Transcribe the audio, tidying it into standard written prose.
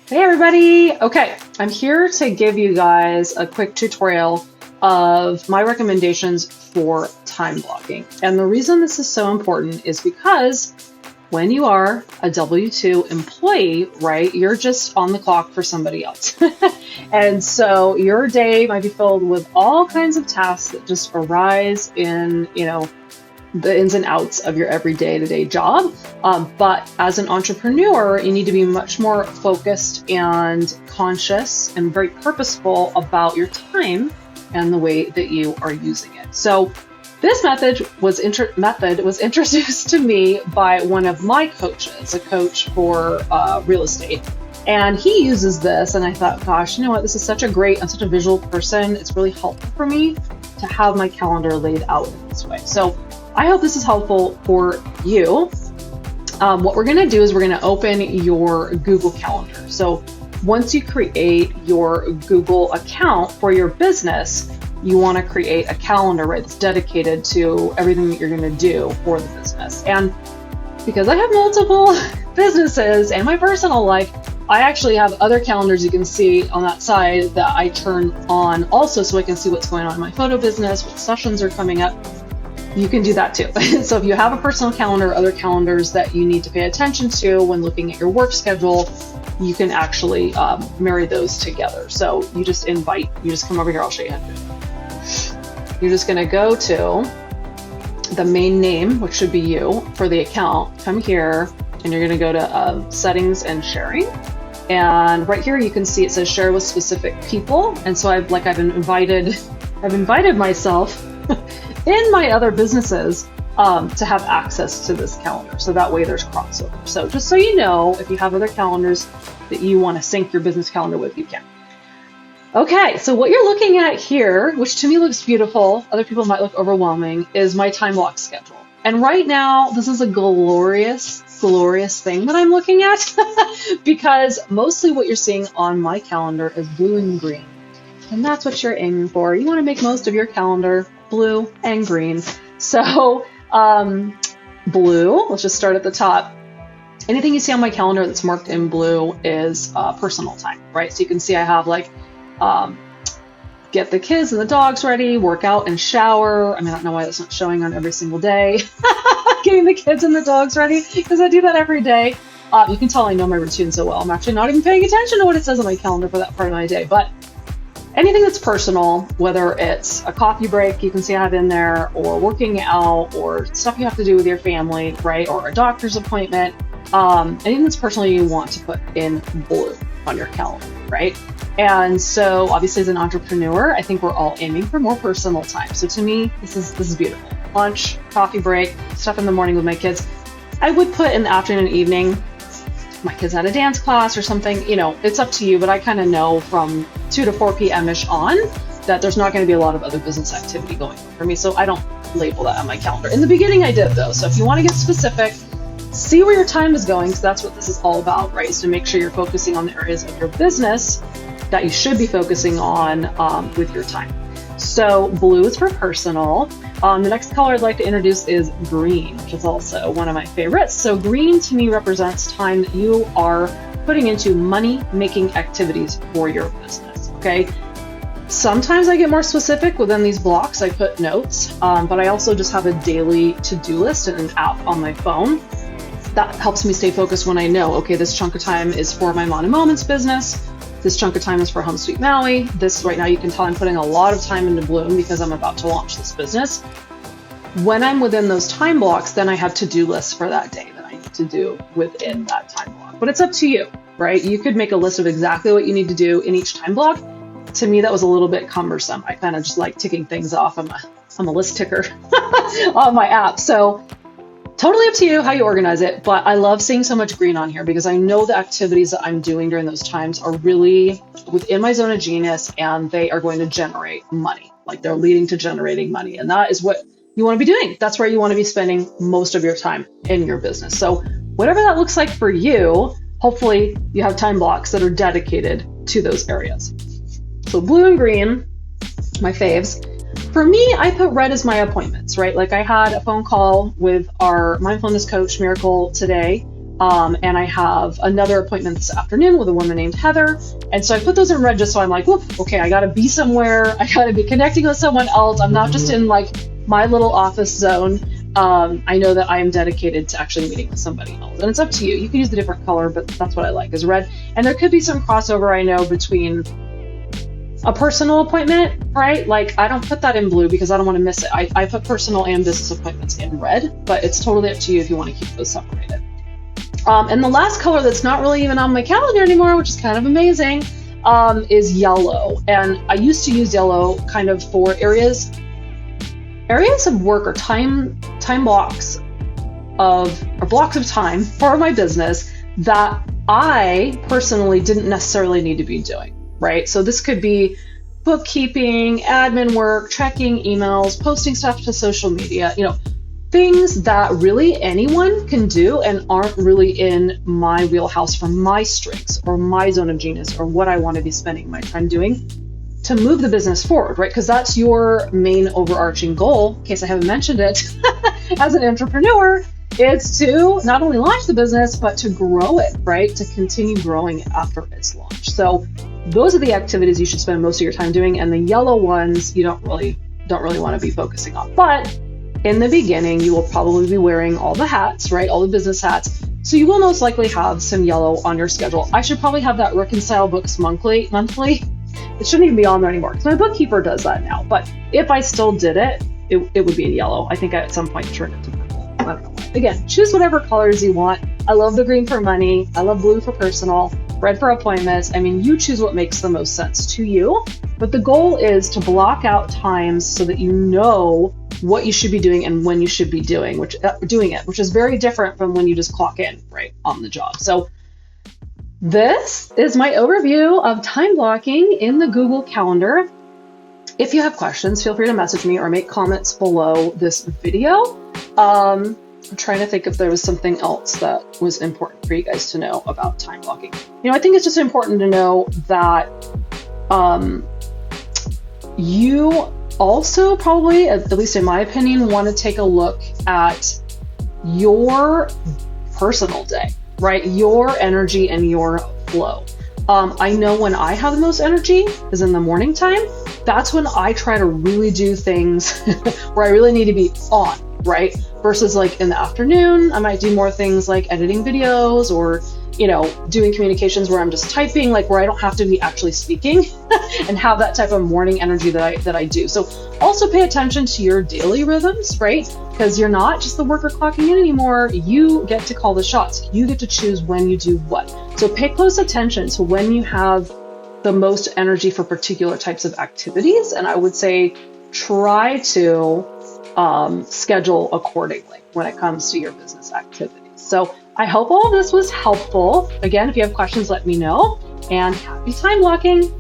Hey everybody! Okay, I'm here to give you guys a quick tutorial of my recommendations for time blocking. And the reason this is so important is because when you are a W-2 employee, right, you're just on the clock for somebody else. And so your day might be filled with all kinds of tasks that just arise in, the ins and outs of your everyday to-day job. But as an entrepreneur, you need to be much more focused and conscious and very purposeful about your time and the way that you are using it. So this method was introduced to me by one of my coaches, a coach for real estate. And he uses this, and I thought, gosh, you know what? This is I'm such a visual person. It's really helpful for me to have my calendar laid out in this way. So I hope this is helpful for you. What we're going to do is we're going to open your Google Calendar. So once you create your Google account for your business, you want to create a calendar, right, that's dedicated to everything that you're going to do for the business. And because I have multiple businesses and my personal life, I actually have other calendars you can see on that side that I turn on also so I can see what's going on in my photo business, what sessions are coming up. You can do that too. So if you have a personal calendar, other calendars that you need to pay attention to when looking at your work schedule, you can actually marry those together. So you just come over here, I'll show you how to do it. You're just gonna go to the main name, which should be you for the account, come here, and you're gonna go to settings and sharing. And right here you can see it says share with specific people. And so I've invited myself in my other businesses to have access to this calendar. So that way there's crossover. So just so you know, if you have other calendars that you want to sync your business calendar with, you can. Okay, so what you're looking at here, which to me looks beautiful, other people might look overwhelming, is my time block schedule. And right now, this is a glorious thing that I'm looking at because mostly what you're seeing on my calendar is blue and green. And that's what you're aiming for. You want to make most of your calendar blue and green. So blue, let's just start at the top. Anything you see on my calendar that's marked in blue is personal time, right? So you can see I have get the kids and the dogs ready, work out and shower. I mean, I don't know why that's not showing on every single day. Getting the kids and the dogs ready, because I do that every day. You can tell I know my routine so well. I'm actually not even paying attention to what it says on my calendar for that part of my day. But anything that's personal, whether it's a coffee break you can see I have in there, or working out, or stuff you have to do with your family, right? Or a doctor's appointment, anything that's personal you want to put in blue on your calendar, right? And so obviously as an entrepreneur, I think we're all aiming for more personal time. So to me, this is beautiful. Lunch, coffee break, stuff in the morning with my kids. I would put in the afternoon and evening, my kids had a dance class or something, it's up to you, but I kind of know from 2 to 4 p.m.-ish on that there's not going to be a lot of other business activity going on for me. So I don't label that on my calendar. In the beginning I did though. So if you want to get specific, see where your time is going, because that's what this is all about, right? Is to make sure you're focusing on the areas of your business that you should be focusing on with your time. So blue is for personal. The next color I'd like to introduce is green, which is also one of my favorites. So green to me represents time that you are putting into money-making activities for your business, okay? Sometimes I get more specific within these blocks. I put notes, but I also just have a daily to-do list and an app on my phone. That helps me stay focused when I know, okay, this chunk of time is for my Mom and Moments business. This chunk of time is for Home Sweet Maui. This right now, you can tell I'm putting a lot of time into Bloom because I'm about to launch this business. When I'm within those time blocks, then I have to-do lists for that day that I need to do within that time block. But it's up to you, right? You could make a list of exactly what you need to do in each time block. To me, that was a little bit cumbersome. I kind of just like ticking things off. I'm a list ticker on my app. So totally up to you how you organize it, but I love seeing so much green on here because I know the activities that I'm doing during those times are really within my zone of genius and they are going to generate money. Like they're leading to generating money. And that is what you want to be doing. That's where you want to be spending most of your time in your business. So whatever that looks like for you, hopefully you have time blocks that are dedicated to those areas. So blue and green, my faves. For me, I put red as my appointments, right? Like I had a phone call with our mindfulness coach, Miracle, today, And I have another appointment this afternoon with a woman named Heather. And so I put those in red just so I'm like, whoop, okay, I got to be somewhere. I got to be connecting with someone else. I'm not just in like my little office zone. I know that I am dedicated to actually meeting with somebody else. And it's up to you. You can use a different color, but that's what I like is red. And there could be some crossover, I know, between a personal appointment, right? Like I don't put that in blue because I don't want to miss it. I put personal and business appointments in red, but it's totally up to you if you want to keep those separated. And the last color that's not really even on my calendar anymore, which is kind of amazing, is yellow. And I used to use yellow kind of for areas of work or time blocks or blocks of time for my business that I personally didn't necessarily need to be doing, right? So this could be bookkeeping, admin work, checking emails, posting stuff to social media, things that really anyone can do and aren't really in my wheelhouse for my strengths or my zone of genius or what I want to be spending my time doing to move the business forward, right? Because that's your main overarching goal, in case I haven't mentioned it, as an entrepreneur, is to not only launch the business, but to grow it, right? To continue growing it after its launch. So those are the activities you should spend most of your time doing. And the yellow ones, you don't really want to be focusing on. But in the beginning, you will probably be wearing all the hats, right? All the business hats. So you will most likely have some yellow on your schedule. I should probably have that Reconcile Books monthly. It shouldn't even be on there anymore because my bookkeeper does that now. But if I still did it, it would be in yellow. I think I at some point turned it to purple. I don't know. Again, choose whatever colors you want. I love the green for money. I love blue for personal, red for appointments. I mean, you choose what makes the most sense to you. But the goal is to block out times so that you know what you should be doing and when you should be doing it, which is very different from when you just clock in, right, on the job. So this is my overview of time blocking in the Google Calendar. If you have questions, feel free to message me or make comments below this video. I'm trying to think if there was something else that was important for you guys to know about time blocking. I think it's just important to know that you also probably, at least in my opinion, want to take a look at your personal day, right? Your energy and your flow. I know when I have the most energy is in the morning time. That's when I try to really do things where I really need to be on, right? Versus like in the afternoon, I might do more things like editing videos or, doing communications where I'm just typing, like where I don't have to be actually speaking and have that type of morning energy that I do. So also pay attention to your daily rhythms, right? Because you're not just the worker clocking in anymore. You get to call the shots. You get to choose when you do what. So pay close attention to when you have the most energy for particular types of activities. And I would say try to schedule accordingly when it comes to your business activities. So I hope all of this was helpful. Again, if you have questions, let me know. And happy time blocking.